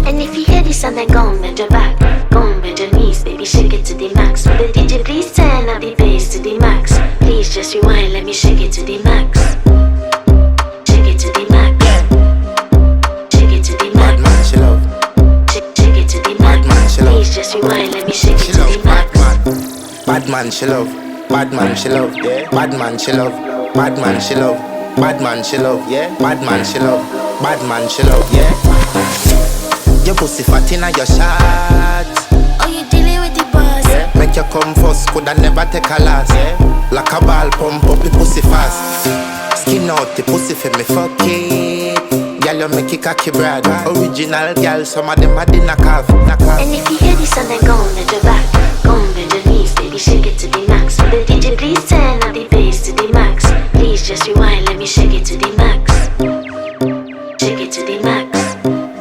And if you hear this and then go and bend your back, go and bend your knees, baby, shake it to the max. Will the DJ please turn up the bass to the max? Please just rewind, let me shake it to the max. Shake it to the max. Shake it to the max. Bad man, she love. Shake it to the max. Please just rewind, let me shake it to the max. Bad man, she love. Bad man, she love. Yeah. Bad man, she love. Bad man, she love. Bad man, she love. Yeah. Bad man, she love. Bad man, she love. Yeah. Your pussy fat inna your shot. Oh, you dealing with the boss? Yeah. Make you come first, coulda never take a last. Yeah. Like a ball, pump up the pussy fast. Skin out the pussy for me fuck it. Girl, you make it cocky brad. Original girl, some of them a the knock off. And if you hear this and then go and bend your back, go and bend your knees, baby, shake it to the max. Will the DJ please turn up the bass to the max? Please just rewind.